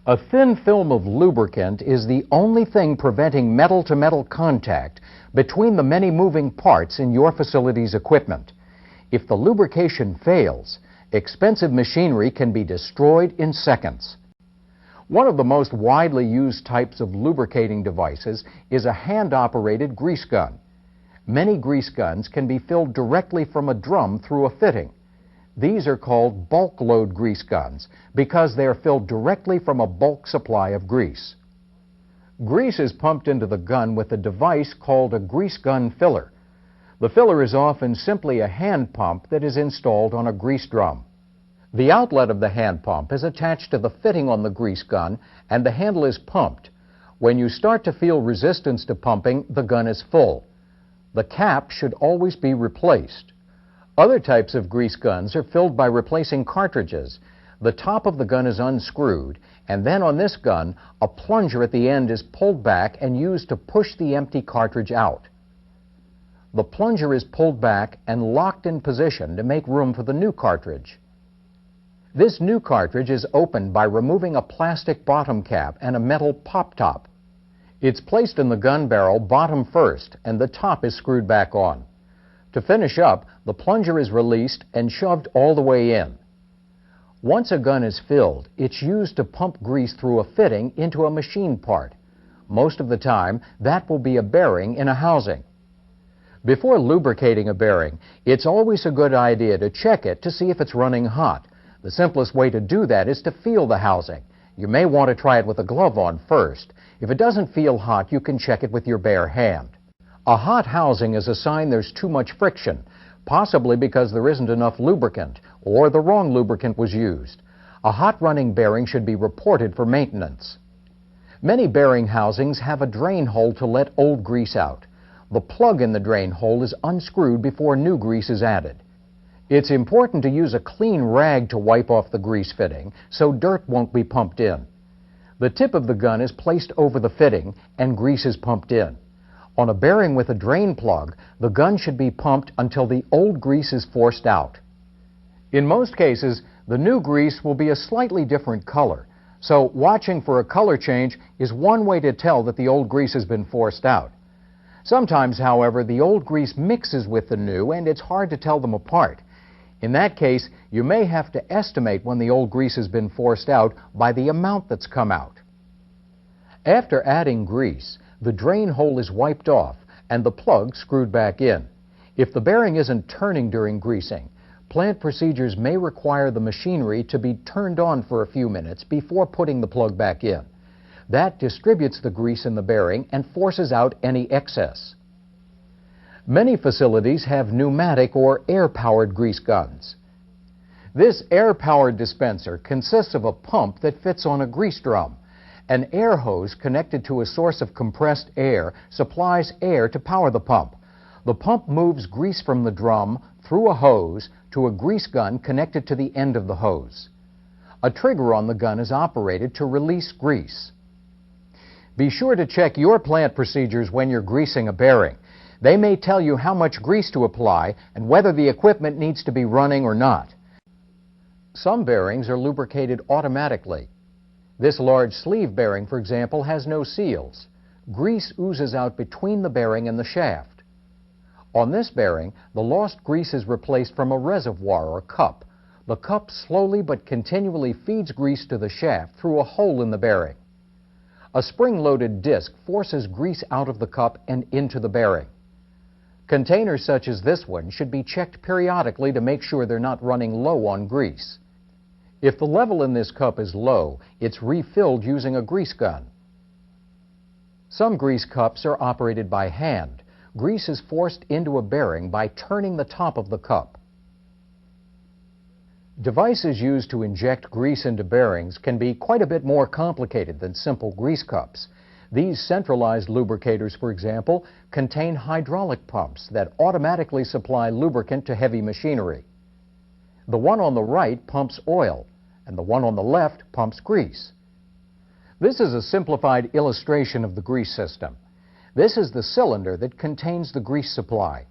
A thin film of lubricant is the only thing preventing metal-to-metal contact between the many moving parts in your facility's equipment. If the lubrication fails, expensive machinery can be destroyed in seconds. One of the most widely used types of lubricating devices is a hand-operated grease gun. Many grease guns can be filled directly from a drum through a fitting. These are called bulk load grease guns because they are filled directly from a bulk supply of grease. Grease is pumped into the gun with a device called a grease gun filler. The filler is often simply a hand pump that is installed on a grease drum. The outlet of the hand pump is attached to the fitting on the grease gun and the handle is pumped. When you start to feel resistance to pumping, the gun is full. The cap should always be replaced. Other types of grease guns are filled by replacing cartridges. The top of the gun is unscrewed, and then on this gun, a plunger at the end is pulled back and used to push the empty cartridge out. The plunger is pulled back and locked in position to make room for the new cartridge. This new cartridge is opened by removing a plastic bottom cap and a metal pop top. It's placed in the gun barrel bottom first, and the top is screwed back on. To finish up, the plunger is released and shoved all the way in. Once a gun is filled, it's used to pump grease through a fitting into a machine part. Most of the time, that will be a bearing in a housing. Before lubricating a bearing, it's always a good idea to check it to see if it's running hot. The simplest way to do that is to feel the housing. You may want to try it with a glove on first. If it doesn't feel hot, you can check it with your bare hand. A hot housing is a sign there's too much friction, possibly because there isn't enough lubricant or the wrong lubricant was used. A hot running bearing should be reported for maintenance. Many bearing housings have a drain hole to let old grease out. The plug in the drain hole is unscrewed before new grease is added. It's important to use a clean rag to wipe off the grease fitting so dirt won't be pumped in. The tip of the gun is placed over the fitting and grease is pumped in. On a bearing with a drain plug, the gun should be pumped until the old grease is forced out. In most cases, the new grease will be a slightly different color, so watching for a color change is one way to tell that the old grease has been forced out. Sometimes, however, the old grease mixes with the new and it's hard to tell them apart. In that case, you may have to estimate when the old grease has been forced out by the amount that's come out. After adding grease, the drain hole is wiped off and the plug screwed back in. If the bearing isn't turning during greasing, plant procedures may require the machinery to be turned on for a few minutes before putting the plug back in. That distributes the grease in the bearing and forces out any excess. Many facilities have pneumatic or air-powered grease guns. This air-powered dispenser consists of a pump that fits on a grease drum. An air hose connected to a source of compressed air supplies air to power the pump. The pump moves grease from the drum through a hose to a grease gun connected to the end of the hose. A trigger on the gun is operated to release grease. Be sure to check your plant procedures when you're greasing a bearing. They may tell you how much grease to apply and whether the equipment needs to be running or not. Some bearings are lubricated automatically. This large sleeve bearing, for example, has no seals. Grease oozes out between the bearing and the shaft. On this bearing, the lost grease is replaced from a reservoir or cup. The cup slowly but continually feeds grease to the shaft through a hole in the bearing. A spring-loaded disc forces grease out of the cup and into the bearing. Containers such as this one should be checked periodically to make sure they're not running low on grease. If the level in this cup is low, it's refilled using a grease gun. Some grease cups are operated by hand. Grease is forced into a bearing by turning the top of the cup. Devices used to inject grease into bearings can be quite a bit more complicated than simple grease cups. These centralized lubricators, for example, contain hydraulic pumps that automatically supply lubricant to heavy machinery. The one on the right pumps oil, and the one on the left pumps grease. This is a simplified illustration of the grease system. This is the cylinder that contains the grease supply.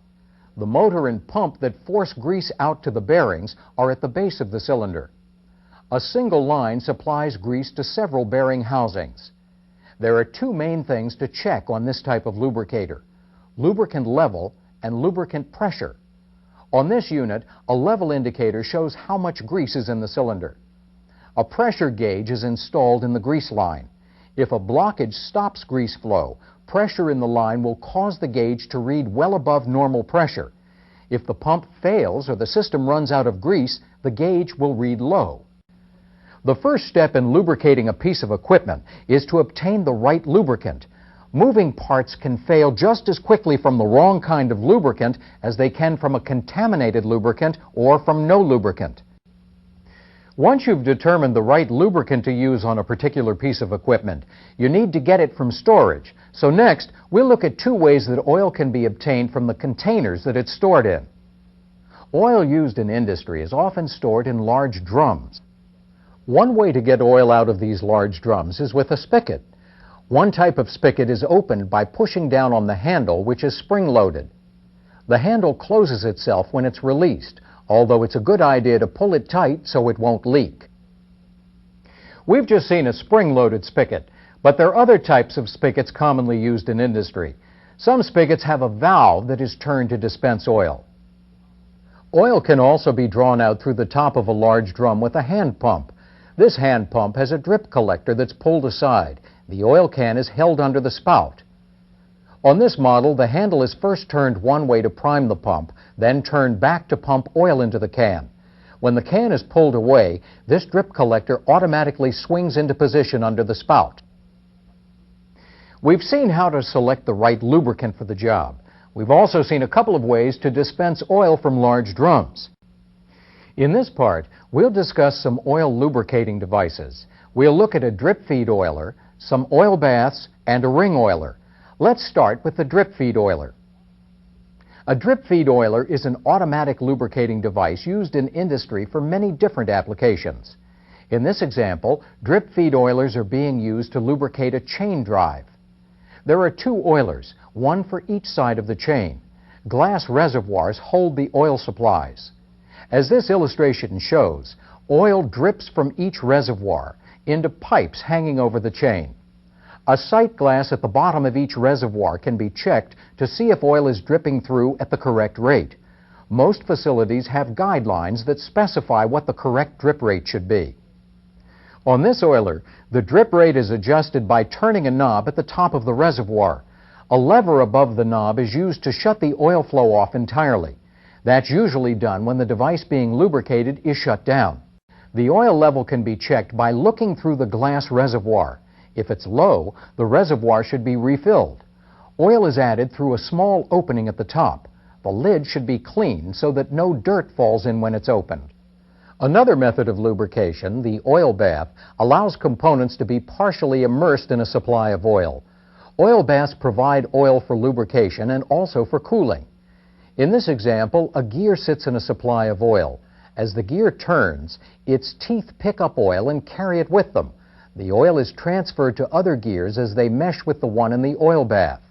The motor and pump that force grease out to the bearings are at the base of the cylinder. A single line supplies grease to several bearing housings. There are two main things to check on this type of lubricator: lubricant level and lubricant pressure. On this unit, a level indicator shows how much grease is in the cylinder. A pressure gauge is installed in the grease line. If a blockage stops grease flow, pressure in the line will cause the gauge to read well above normal pressure. If the pump fails or the system runs out of grease, the gauge will read low. The first step in lubricating a piece of equipment is to obtain the right lubricant. Moving parts can fail just as quickly from the wrong kind of lubricant as they can from a contaminated lubricant or from no lubricant. Once you've determined the right lubricant to use on a particular piece of equipment, you need to get it from storage. So next, we'll look at two ways that oil can be obtained from the containers that it's stored in. Oil used in industry is often stored in large drums. One way to get oil out of these large drums is with a spigot. One type of spigot is opened by pushing down on the handle, which is spring-loaded. The handle closes itself when it's released, although it's a good idea to pull it tight so it won't leak. We've just seen a spring-loaded spigot, but there are other types of spigots commonly used in industry. Some spigots have a valve that is turned to dispense oil. Oil can also be drawn out through the top of a large drum with a hand pump. This hand pump has a drip collector that's pulled aside. The oil can is held under the spout. On this model, the handle is first turned one way to prime the pump, then turned back to pump oil into the can. When the can is pulled away, this drip collector automatically swings into position under the spout. We've seen how to select the right lubricant for the job. We've also seen a couple of ways to dispense oil from large drums. In this part, we'll discuss some oil lubricating devices. We'll look at a drip feed oiler, some oil baths, and a ring oiler. Let's start with the drip feed oiler. A drip feed oiler is an automatic lubricating device used in industry for many different applications. In this example, drip feed oilers are being used to lubricate a chain drive. There are two oilers, one for each side of the chain. Glass reservoirs hold the oil supplies. As this illustration shows, oil drips from each reservoir into pipes hanging over the chain. A sight glass at the bottom of each reservoir can be checked to see if oil is dripping through at the correct rate. Most facilities have guidelines that specify what the correct drip rate should be. On this oiler, the drip rate is adjusted by turning a knob at the top of the reservoir. A lever above the knob is used to shut the oil flow off entirely. That's usually done when the device being lubricated is shut down. The oil level can be checked by looking through the glass reservoir. If it's low, the reservoir should be refilled. Oil is added through a small opening at the top. The lid should be clean so that no dirt falls in when it's opened. Another method of lubrication, the oil bath, allows components to be partially immersed in a supply of oil. Oil baths provide oil for lubrication and also for cooling. In this example, a gear sits in a supply of oil. As the gear turns, its teeth pick up oil and carry it with them. The oil is transferred to other gears as they mesh with the one in the oil bath.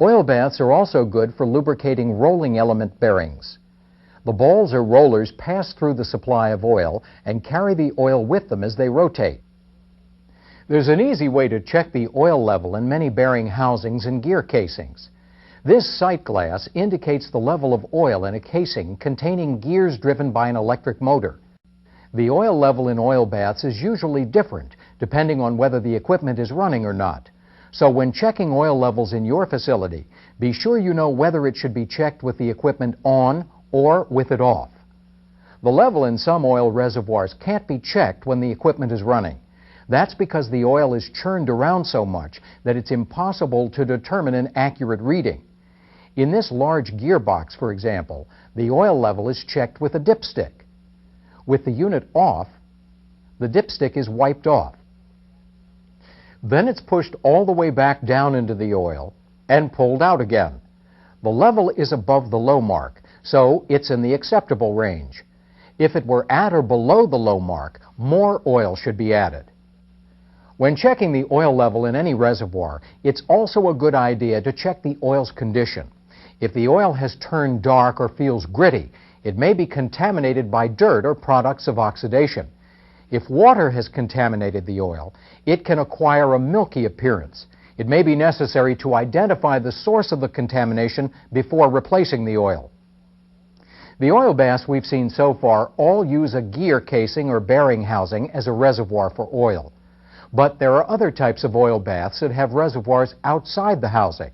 Oil baths are also good for lubricating rolling element bearings. The balls or rollers pass through the supply of oil and carry the oil with them as they rotate. There's an easy way to check the oil level in many bearing housings and gear casings. This sight glass indicates the level of oil in a casing containing gears driven by an electric motor. The oil level in oil baths is usually different depending on whether the equipment is running or not. So when checking oil levels in your facility, be sure you know whether it should be checked with the equipment on or with it off. The level in some oil reservoirs can't be checked when the equipment is running. That's because the oil is churned around so much that it's impossible to determine an accurate reading. In this large gearbox, for example, the oil level is checked with a dipstick. With the unit off, the dipstick is wiped off. Then it's pushed all the way back down into the oil and pulled out again. The level is above the low mark, so it's in the acceptable range. If it were at or below the low mark, more oil should be added. When checking the oil level in any reservoir, it's also a good idea to check the oil's condition. If the oil has turned dark or feels gritty, it may be contaminated by dirt or products of oxidation. If water has contaminated the oil, it can acquire a milky appearance. It may be necessary to identify the source of the contamination before replacing the oil. The oil baths we've seen so far all use a gear casing or bearing housing as a reservoir for oil. But there are other types of oil baths that have reservoirs outside the housing.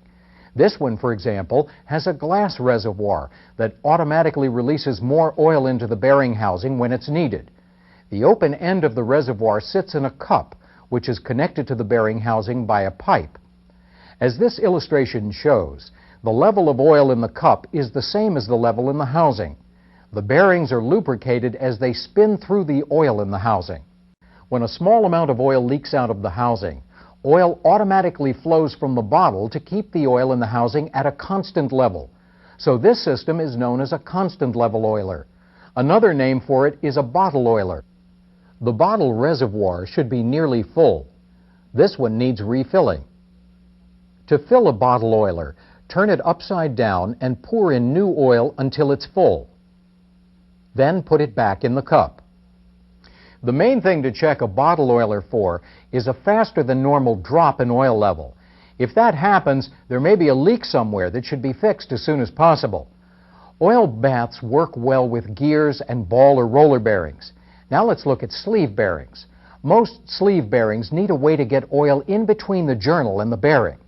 This one, for example, has a glass reservoir that automatically releases more oil into the bearing housing when it's needed. The open end of the reservoir sits in a cup, which is connected to the bearing housing by a pipe. As this illustration shows, the level of oil in the cup is the same as the level in the housing. The bearings are lubricated as they spin through the oil in the housing. When a small amount of oil leaks out of the housing, oil automatically flows from the bottle to keep the oil in the housing at a constant level. So this system is known as a constant level oiler. Another name for it is a bottle oiler. The bottle reservoir should be nearly full. This one needs refilling. To fill a bottle oiler, turn it upside down and pour in new oil until it's full. Then put it back in the cup. The main thing to check a bottle oiler for is a faster than normal drop in oil level. If that happens, there may be a leak somewhere that should be fixed as soon as possible. Oil baths work well with gears and ball or roller bearings. Now let's look at sleeve bearings. Most sleeve bearings need a way to get oil in between the journal and the bearing.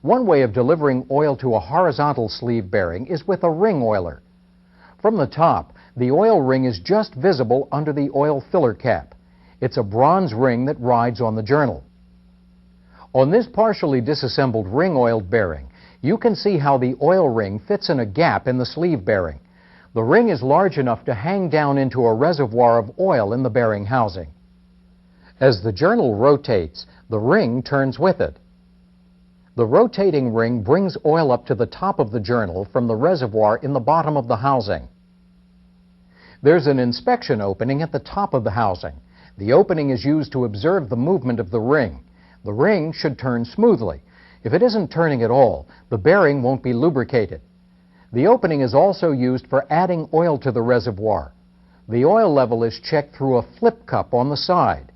One way of delivering oil to a horizontal sleeve bearing is with a ring oiler. From the top, the oil ring is just visible under the oil filler cap. It's a bronze ring that rides on the journal. On this partially disassembled ring-oiled bearing, you can see how the oil ring fits in a gap in the sleeve bearing. The ring is large enough to hang down into a reservoir of oil in the bearing housing. As the journal rotates, the ring turns with it. The rotating ring brings oil up to the top of the journal from the reservoir in the bottom of the housing. There's an inspection opening at the top of the housing. The opening is used to observe the movement of the ring. The ring should turn smoothly. If it isn't turning at all, the bearing won't be lubricated. The opening is also used for adding oil to the reservoir. The oil level is checked through a flip cup on the side.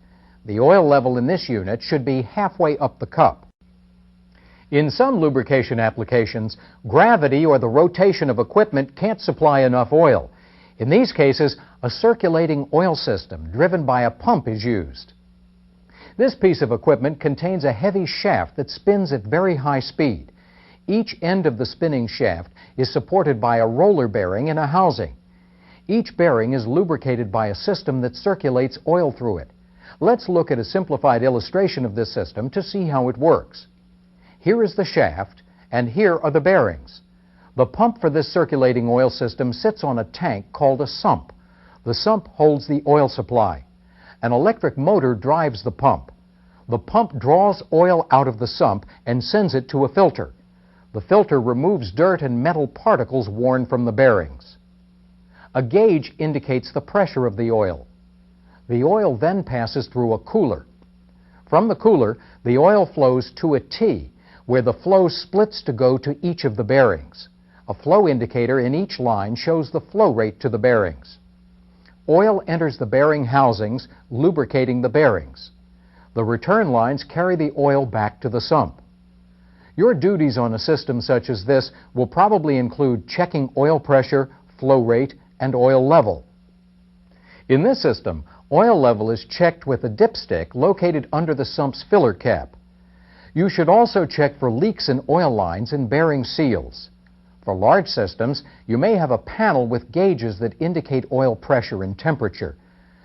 The oil level in this unit should be halfway up the cup. In some lubrication applications, gravity or the rotation of equipment can't supply enough oil. In these cases, a circulating oil system driven by a pump is used. This piece of equipment contains a heavy shaft that spins at very high speed. Each end of the spinning shaft is supported by a roller bearing in a housing. Each bearing is lubricated by a system that circulates oil through it. Let's look at a simplified illustration of this system to see how it works. Here is the shaft, and here are the bearings. The pump for this circulating oil system sits on a tank called a sump. The sump holds the oil supply. An electric motor drives the pump. The pump draws oil out of the sump and sends it to a filter. The filter removes dirt and metal particles worn from the bearings. A gauge indicates the pressure of the oil. The oil then passes through a cooler. From the cooler, the oil flows to a T, where the flow splits to go to each of the bearings. A flow indicator in each line shows the flow rate to the bearings. Oil enters the bearing housings, lubricating the bearings. The return lines carry the oil back to the sump. Your duties on a system such as this will probably include checking oil pressure, flow rate, and oil level. In this system, oil level is checked with a dipstick located under the sump's filler cap. You should also check for leaks in oil lines and bearing seals. For large systems, you may have a panel with gauges that indicate oil pressure and temperature.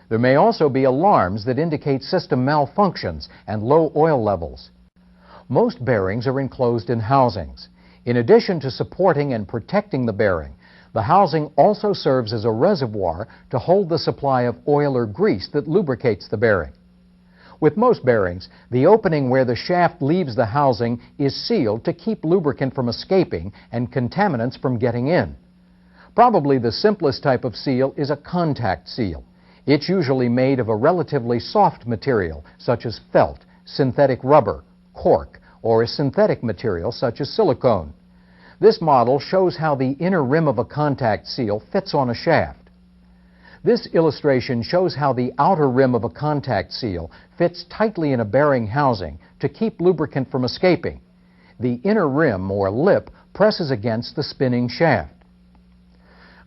There may also be alarms that indicate system malfunctions and low oil levels. Most bearings are enclosed in housings. In addition to supporting and protecting the bearing, the housing also serves as a reservoir to hold the supply of oil or grease that lubricates the bearing. With most bearings, the opening where the shaft leaves the housing is sealed to keep lubricant from escaping and contaminants from getting in. Probably the simplest type of seal is a contact seal. It's usually made of a relatively soft material, such as felt, synthetic rubber, cork, or a synthetic material such as silicone. This model shows how the inner rim of a contact seal fits on a shaft. This illustration shows how the outer rim of a contact seal fits tightly in a bearing housing to keep lubricant from escaping. The inner rim, or lip, presses against the spinning shaft.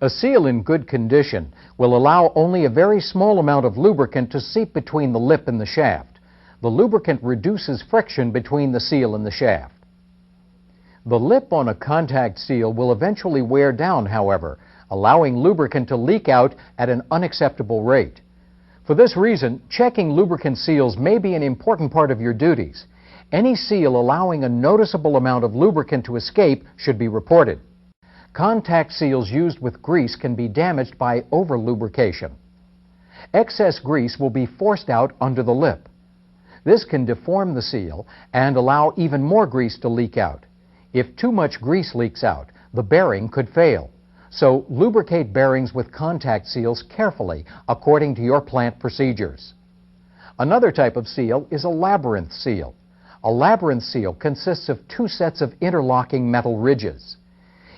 A seal in good condition will allow only a very small amount of lubricant to seep between the lip and the shaft. The lubricant reduces friction between the seal and the shaft. The lip on a contact seal will eventually wear down, however, allowing lubricant to leak out at an unacceptable rate. For this reason, checking lubricant seals may be an important part of your duties. Any seal allowing a noticeable amount of lubricant to escape should be reported. Contact seals used with grease can be damaged by over-lubrication. Excess grease will be forced out under the lip. This can deform the seal and allow even more grease to leak out. If too much grease leaks out, the bearing could fail. So lubricate bearings with contact seals carefully according to your plant procedures. Another type of seal is a labyrinth seal. A labyrinth seal consists of two sets of interlocking metal ridges.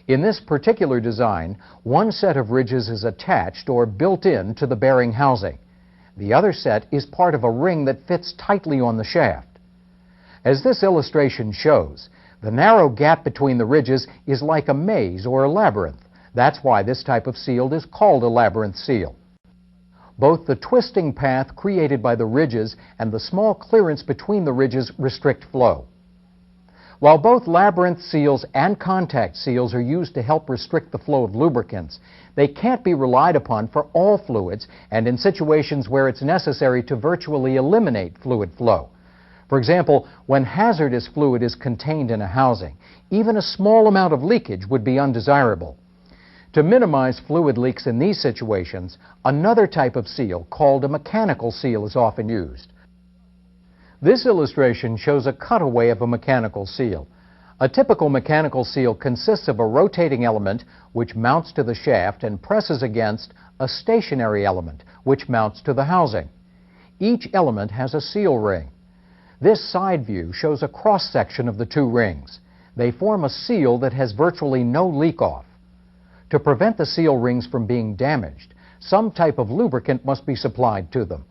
In this particular design, one set of ridges is attached or built in to the bearing housing. The other set is part of a ring that fits tightly on the shaft. As this illustration shows, the narrow gap between the ridges is like a maze or a labyrinth. That's why this type of seal is called a labyrinth seal. Both the twisting path created by the ridges and the small clearance between the ridges restrict flow. While both labyrinth seals and contact seals are used to help restrict the flow of lubricants, they can't be relied upon for all fluids and in situations where it's necessary to virtually eliminate fluid flow. For example, when hazardous fluid is contained in a housing, even a small amount of leakage would be undesirable. To minimize fluid leaks in these situations, another type of seal called a mechanical seal is often used. This illustration shows a cutaway of a mechanical seal. A typical mechanical seal consists of a rotating element which mounts to the shaft and presses against a stationary element which mounts to the housing. Each element has a seal ring. This side view shows a cross-section of the two rings. They form a seal that has virtually no leak-off. To prevent the seal rings from being damaged, some type of lubricant must be supplied to them.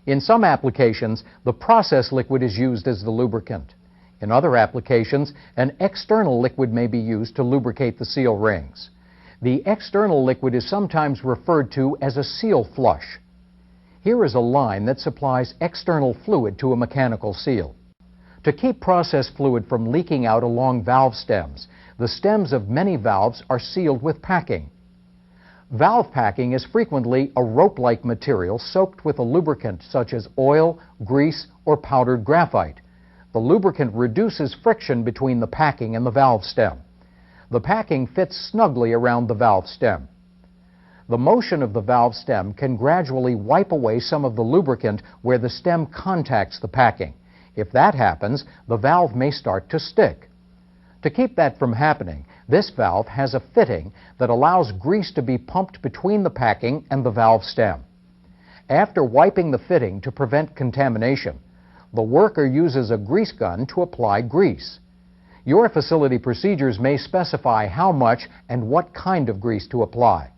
In some applications, the process liquid is used as the lubricant. In other applications, an external liquid may be used to lubricate the seal rings. The external liquid is sometimes referred to as a seal flush. Here is a line that supplies external fluid to a mechanical seal. To keep process fluid from leaking out along valve stems, the stems of many valves are sealed with packing. Valve packing is frequently a rope-like material soaked with a lubricant such as oil, grease, or powdered graphite. The lubricant reduces friction between the packing and the valve stem. The packing fits snugly around the valve stem. The motion of the valve stem can gradually wipe away some of the lubricant where the stem contacts the packing. If that happens, the valve may start to stick. To keep that from happening, this valve has a fitting that allows grease to be pumped between the packing and the valve stem. After wiping the fitting to prevent contamination, the worker uses a grease gun to apply grease. Your facility procedures may specify how much and what kind of grease to apply.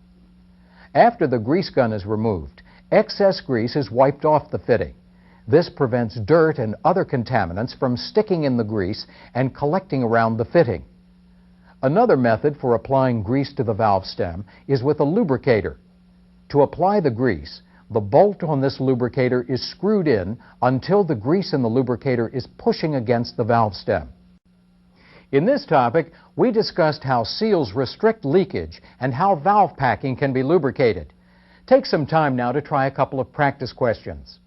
After the grease gun is removed, excess grease is wiped off the fitting. This prevents dirt and other contaminants from sticking in the grease and collecting around the fitting. Another method for applying grease to the valve stem is with a lubricator. To apply the grease, the bolt on this lubricator is screwed in until the grease in the lubricator is pushing against the valve stem. In this topic, we discussed how seals restrict leakage and how valve packing can be lubricated. Take some time now to try a couple of practice questions.